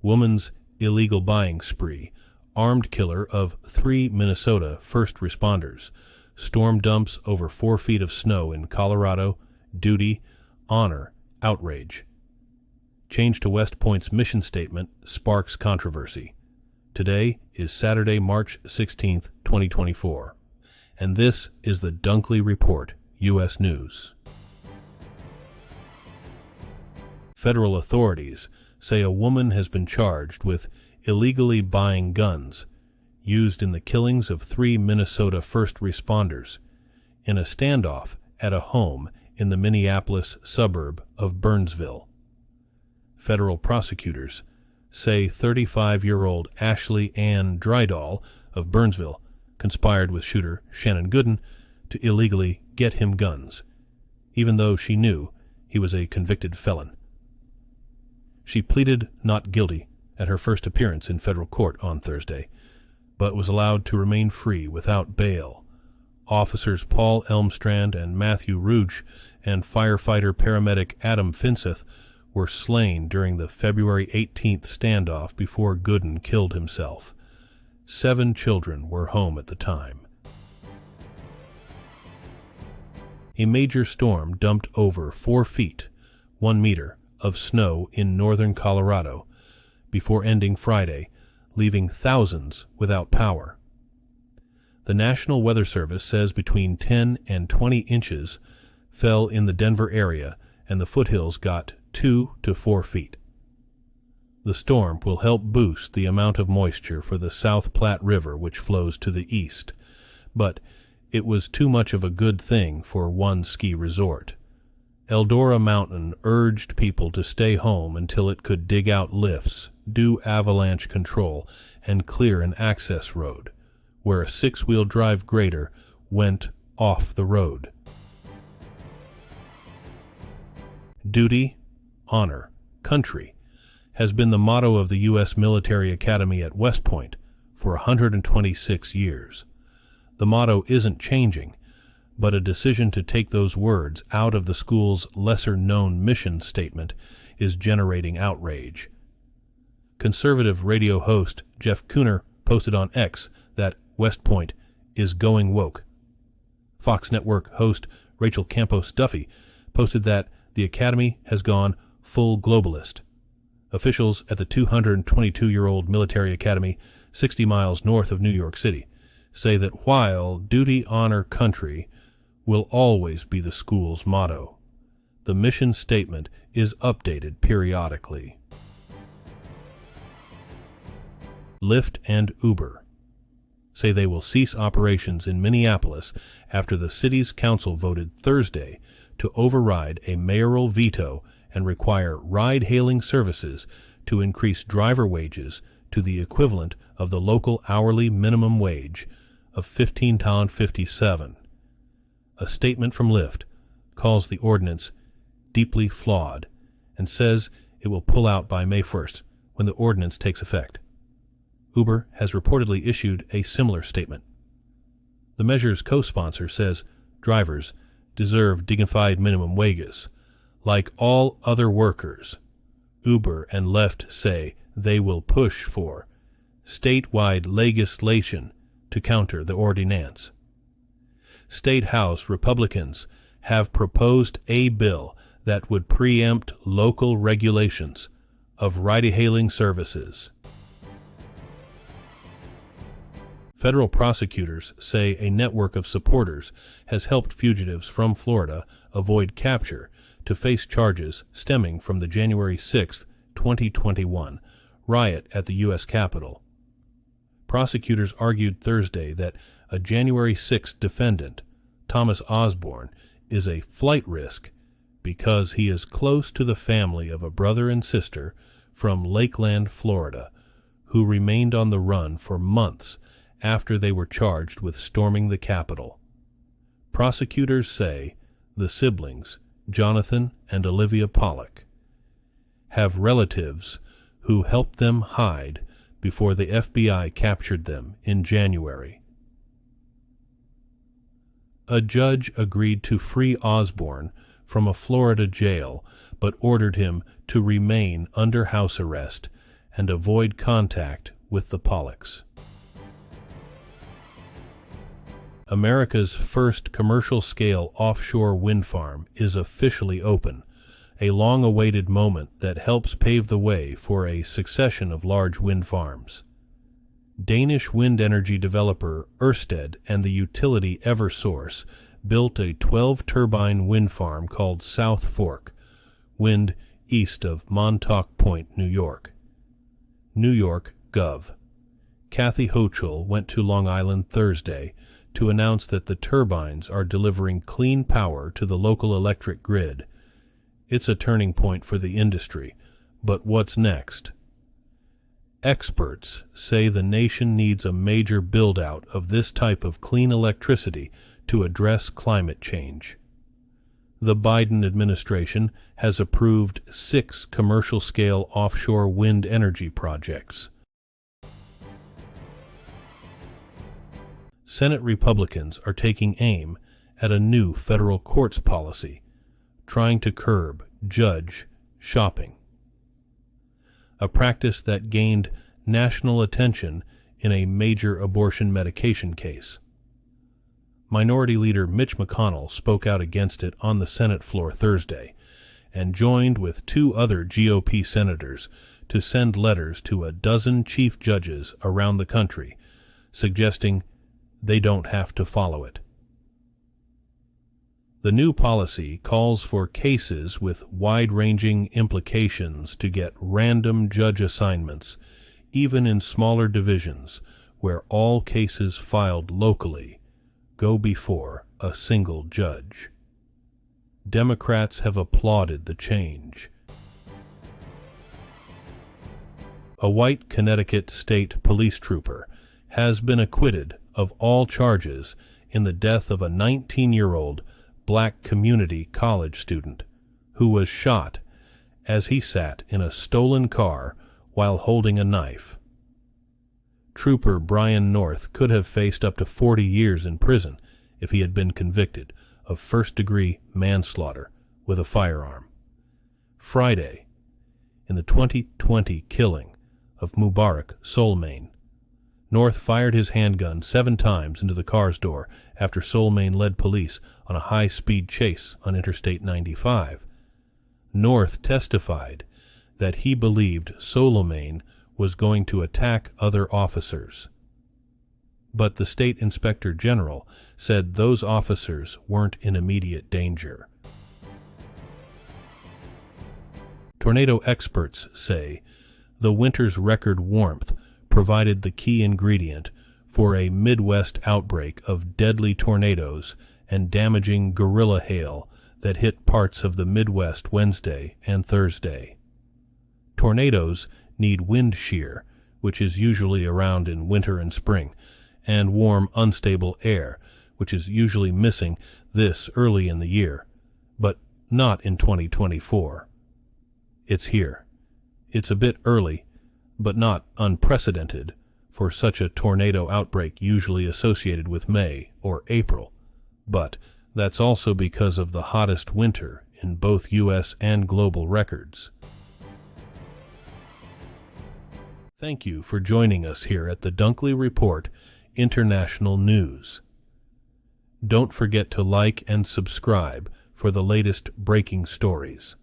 Woman's illegal buying spree. Armed killer of 3 Minnesota first responders. Storm dumps over 4 feet of snow in Colorado. Duty, honor, outrage. Change to West Point's mission statement sparks controversy. Today is Saturday, March 16, 2024. And this is the Dunkley Report, U.S. News. Federal authorities say a woman has been charged with illegally buying guns used in the killings of 3 Minnesota first responders in a standoff at a home in the Minneapolis suburb of Burnsville. Federal prosecutors say 35-year-old Ashley Anne Drydahl of Burnsville conspired with shooter Shannon Gooden to illegally get him guns, even though she knew he was a convicted felon. She pleaded not guilty at her first appearance in federal court on Thursday, but was allowed to remain free without bail. Officers Paul Elmstrand and Matthew Ruge and firefighter-paramedic Adam Finseth were slain during the February 18th standoff before Gooden killed himself. 7 children were home at the time. A major storm dumped over 4 feet, 1 meter, of snow in northern Colorado before ending Friday, leaving thousands without power. The National Weather Service says between 10 and 20 inches fell in the Denver area, and the foothills got 2 to 4 feet. The storm will help boost the amount of moisture for the South Platte River, which flows to the east, but it was too much of a good thing for one ski resort. Eldora Mountain urged people to stay home until it could dig out lifts, do avalanche control, and clear an access road, where a 6-wheel drive grader went off the road. Duty, honor, country has been the motto of the U.S. Military Academy at West Point for 126 years. The motto isn't changing, but a decision to take those words out of the school's lesser-known mission statement is generating outrage. Conservative radio host Jeff Cooner posted on X that West Point is going woke. Fox Network host Rachel Campos Duffy posted that the Academy has gone full globalist. Officials at the 222-year-old military academy 60 miles north of New York City say that while duty, honor, country will always be the school's motto, the mission statement is updated periodically. Lyft and Uber say they will cease operations in Minneapolis after the city's council voted Thursday to override a mayoral veto and require ride-hailing services to increase driver wages to the equivalent of the local hourly minimum wage of $15.57. A statement from Lyft calls the ordinance deeply flawed and says it will pull out by May 1st when the ordinance takes effect. Uber has reportedly issued a similar statement. The measure's co-sponsor says drivers deserve dignified minimum wages. Like all other workers, Uber and Lyft say they will push for statewide legislation to counter the ordinance. State House Republicans have proposed a bill that would preempt local regulations of ride-hailing services. Federal prosecutors say a network of supporters has helped fugitives from Florida avoid capture to face charges stemming from the January 6, 2021, riot at the U.S. Capitol. Prosecutors argued Thursday that a January 6 defendant, Thomas Osborne, is a flight risk because he is close to the family of a brother and sister from Lakeland, Florida, who remained on the run for months after they were charged with storming the Capitol. Prosecutors say the siblings, Jonathan and Olivia Pollock, have relatives who helped them hide before the FBI captured them in January. A judge agreed to free Osborne from a Florida jail, but ordered him to remain under house arrest and avoid contact with the pollux. America's first commercial-scale offshore wind farm is officially open, a long-awaited moment that helps pave the way for a succession of large wind farms. Danish wind energy developer Ørsted and the utility Eversource built a 12-turbine wind farm called South Fork, wind east of Montauk Point, New York. New York Gov. Kathy Hochul went to Long Island Thursday to announce that the turbines are delivering clean power to the local electric grid. It's a turning point for the industry, but what's next? Experts say the nation needs a major build-out of this type of clean electricity to address climate change. The Biden administration has approved 6 commercial-scale offshore wind energy projects. Senate Republicans are taking aim at a new federal courts policy, trying to curb judge shopping, a practice that gained national attention in a major abortion medication case. Minority Leader Mitch McConnell spoke out against it on the Senate floor Thursday and joined with 2 other GOP senators to send letters to a dozen chief judges around the country, suggesting they don't have to follow it. The new policy calls for cases with wide-ranging implications to get random judge assignments, even in smaller divisions where all cases filed locally go before a single judge. Democrats have applauded the change. A white Connecticut state police trooper has been acquitted of all charges in the death of a 19-year-old black community college student who was shot as he sat in a stolen car while holding a knife. Trooper Brian North could have faced up to 40 years in prison if he had been convicted of first-degree manslaughter with a firearm. Friday, in the 2020 killing of Mubarak Soleimani, North fired his handgun 7 times into the car's door after Soleimani led police on a high-speed chase on Interstate 95. North testified that he believed Soleimani was going to attack other officers. But the state inspector general said those officers weren't in immediate danger. Tornado experts say the winter's record warmth provided the key ingredient for a Midwest outbreak of deadly tornadoes and damaging guerrilla hail that hit parts of the Midwest Wednesday and Thursday. Tornadoes need wind shear, which is usually around in winter and spring, and warm, unstable air, which is usually missing this early in the year, but not in 2024. It's here. It's a bit early, but not unprecedented for such a tornado outbreak usually associated with May or April. But that's also because of the hottest winter in both U.S. and global records. Thank you for joining us here at the Dunkley Report International News. Don't forget to like and subscribe for the latest breaking stories.